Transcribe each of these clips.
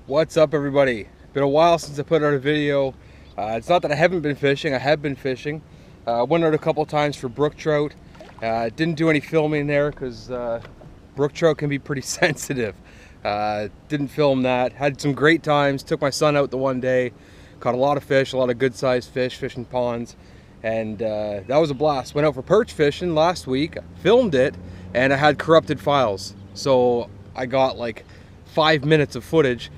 What's up, everybody? Been a while since I put out a video. It's not that I haven't been fishing, I have been fishing. Went out a couple times for brook trout. Didn't do any filming there because brook trout can be pretty sensitive. Didn't film that. Had some great times, took my son out the one day. Caught a lot of fish, a lot of good sized fish, fishing ponds. And that was a blast. Went out for perch fishing last week, filmed it, and I had corrupted files. So I got like 5 minutes of footage,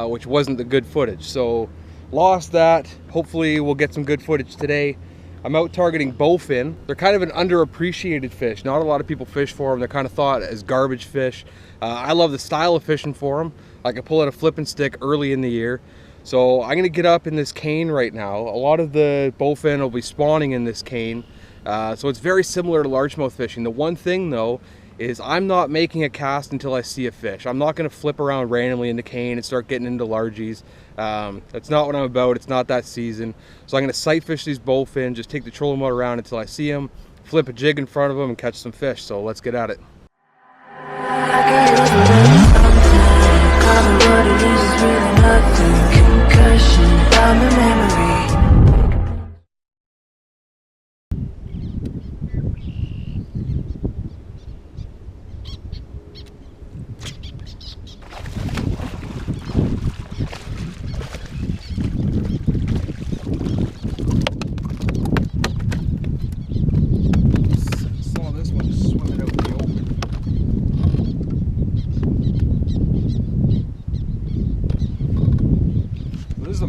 which wasn't the good footage. So lost that. Hopefully we'll get some good footage today. I'm out targeting bowfin. They're kind of an underappreciated fish. Not a lot of people fish for them. They're kind of thought as garbage fish. I love the style of fishing for them. I can pull out a flipping stick early in the year. So I'm gonna get up in this cane right now. A lot of the bowfin will be spawning in this cane. So it's very similar to largemouth fishing. The one thing though is I'm not making a cast until I see a fish. I'm not gonna flip around randomly in the cane and start getting into largies. That's not what I'm about. It's not that season. So I'm gonna sight fish these bowfin, just take the trolling motor around until I see them, flip a jig in front of them and catch some fish. So let's get at it.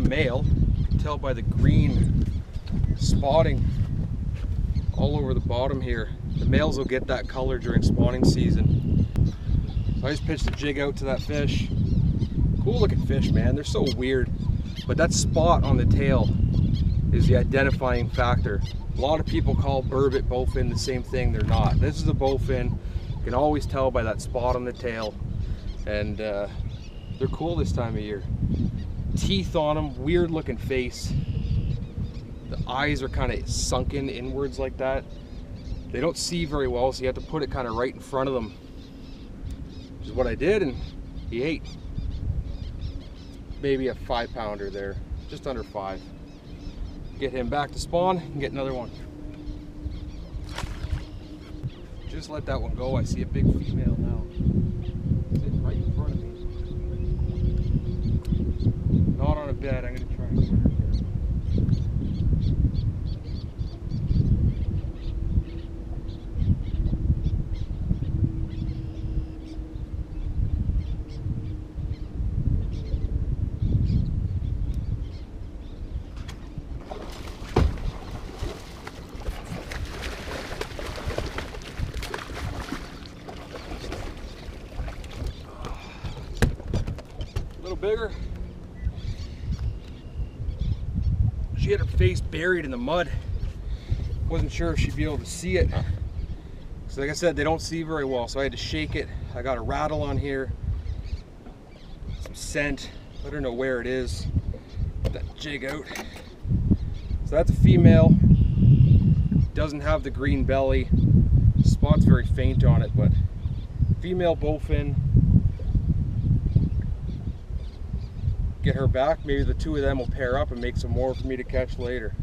Male. You can tell by the green spotting all over the bottom here. The males will get that color during spawning season. So I just pitched a jig out to that fish. Cool looking fish, man. They're so weird. But that spot on the tail is the identifying factor. A lot of people call burbot bowfin the same thing. They're not. This is a bowfin. You can always tell by that spot on the tail. And they're cool this time of year. Teeth on them, weird looking face. The eyes are kind of sunken inwards like that. They don't see very well, so you have to put it kind of right in front of them, which is what I did, and he ate. Maybe a 5-pounder there, just under 5. Get him back to spawn and get another one. Just let that one go. I see a big female now. Sitting right in front of me. Not on a bed, I'm going to try and put her here. A little bigger. She had her face buried in the mud. Wasn't sure if she'd be able to see it. So like I said, they don't see very well, so I had to shake it. I got a rattle on here, some scent, let her know where it is. Put that jig out. So that's a female. Doesn't have the green belly. The spot's very faint on it, but female bowfin. Get her back, maybe the two of them will pair up and make some more for me to catch later.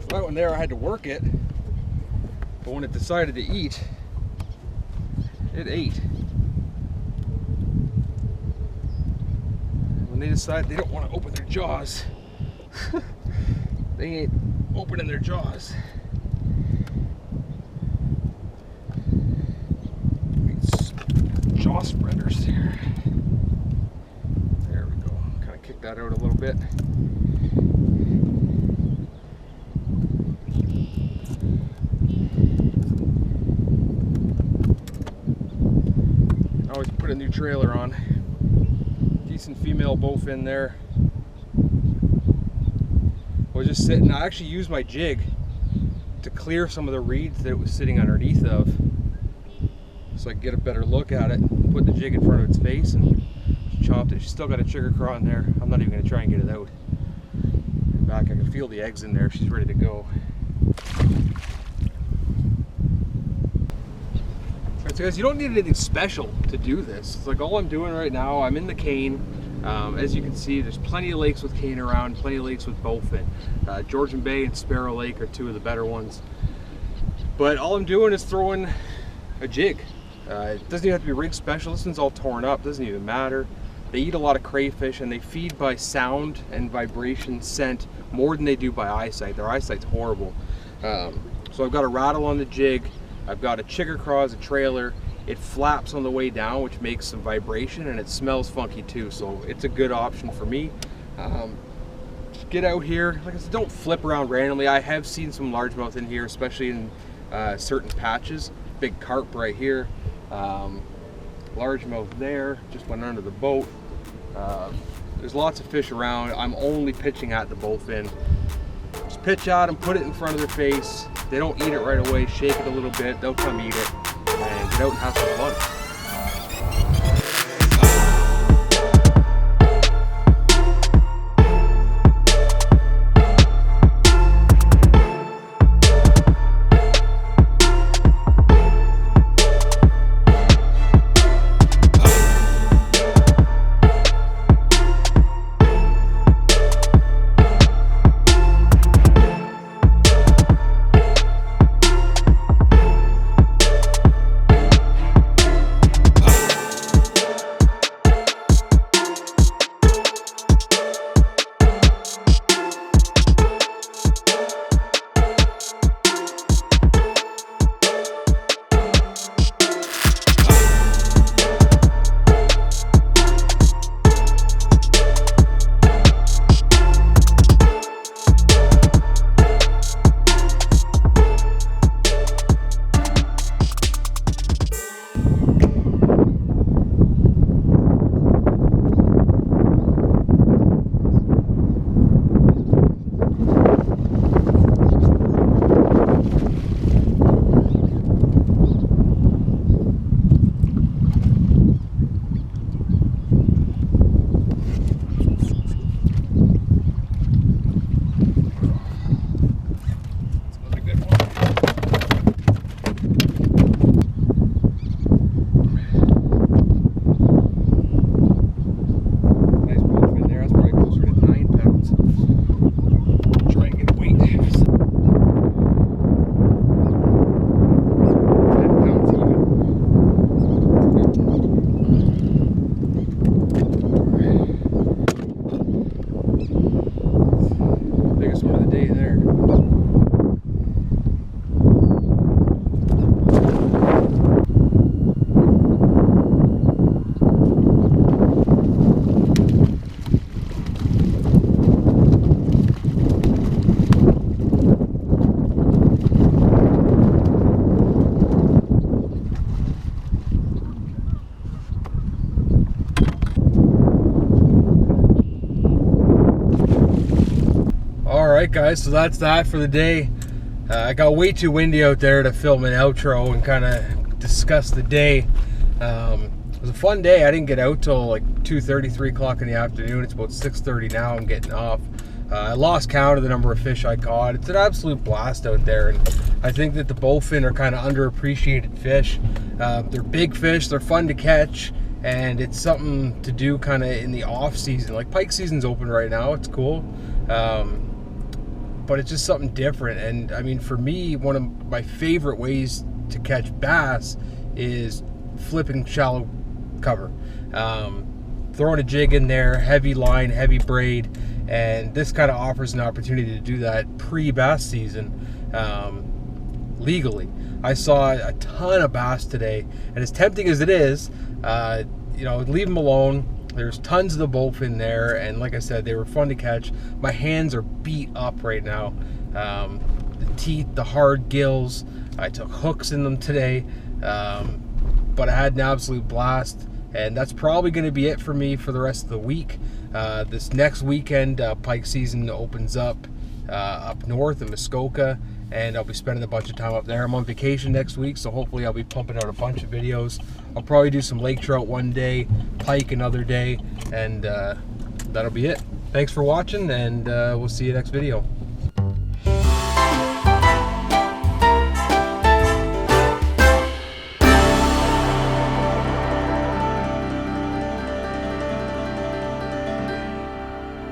That one there, I had to work it, but when it decided to eat, it ate. When they decide they don't want to open their jaws, they ain't opening their jaws. Jaw spreaders here. There we go. Kind of kick that out a little bit. trailer on. Decent female bowfin there. I was just sitting, I actually used my jig to clear some of the reeds that it was sitting underneath of, so I could get a better look at it. Put the jig in front of its face and chopped it. She's still got a chigger craw in there. I'm not even going to try and get it out. Back, I can feel the eggs in there. She's ready to go. Alright, so guys, you don't need anything special to do this. It's like all I'm doing right now, I'm in the cane. As you can see, there's plenty of lakes with cane around, plenty of lakes with bowfin. Georgian Bay and Sparrow Lake are two of the better ones. But all I'm doing is throwing a jig. It doesn't even have to be rig special. This one's all torn up, doesn't even matter. They eat a lot of crayfish and they feed by sound and vibration scent more than they do by eyesight. Their eyesight's horrible. So I've got a rattle on the jig. I've got a chigger craw as a trailer. It flaps on the way down, which makes some vibration, and it smells funky too, so it's a good option for me. Just get out here. Like I said, don't flip around randomly. I have seen some largemouth in here, especially in certain patches. Big carp right here. Largemouth there, just went under the boat. There's lots of fish around. I'm only pitching at the bowfin. Just pitch at them, put it in front of their face. They don't eat it right away. Shake it a little bit. They'll come eat it. And get out and have some fun. Alright guys, so that's that for the day. I got way too windy out there to film an outro and kind of discuss the day. It was a fun day. I didn't get out till like 2:30, 3 o'clock in the afternoon. It's about 6:30 now. I'm getting off. I lost count of the number of fish I caught. It's an absolute blast out there, and I think that the bowfin are kind of underappreciated fish. They're big fish, they're fun to catch, and it's something to do kind of in the off season. Like pike season's open right now, it's cool. But it's just something different. And I mean, for me, one of my favorite ways to catch bass is flipping shallow cover. Throwing a jig in there, heavy line, heavy braid, and this kind of offers an opportunity to do that pre-bass season legally. I saw a ton of bass today, and as tempting as it is, you know, leave them alone. There's tons of the bowfin there, and like I said, they were fun to catch. My hands are beat up right now. The teeth, the hard gills. I took hooks in them today, but I had an absolute blast. And that's probably going to be it for me for the rest of the week. This next weekend, pike season opens up north in Muskoka, and I'll be spending a bunch of time up there. I'm on vacation next week, so hopefully I'll be pumping out a bunch of videos. I'll probably do some lake trout one day, pike another day, and that'll be it. Thanks for watching, and we'll see you next video.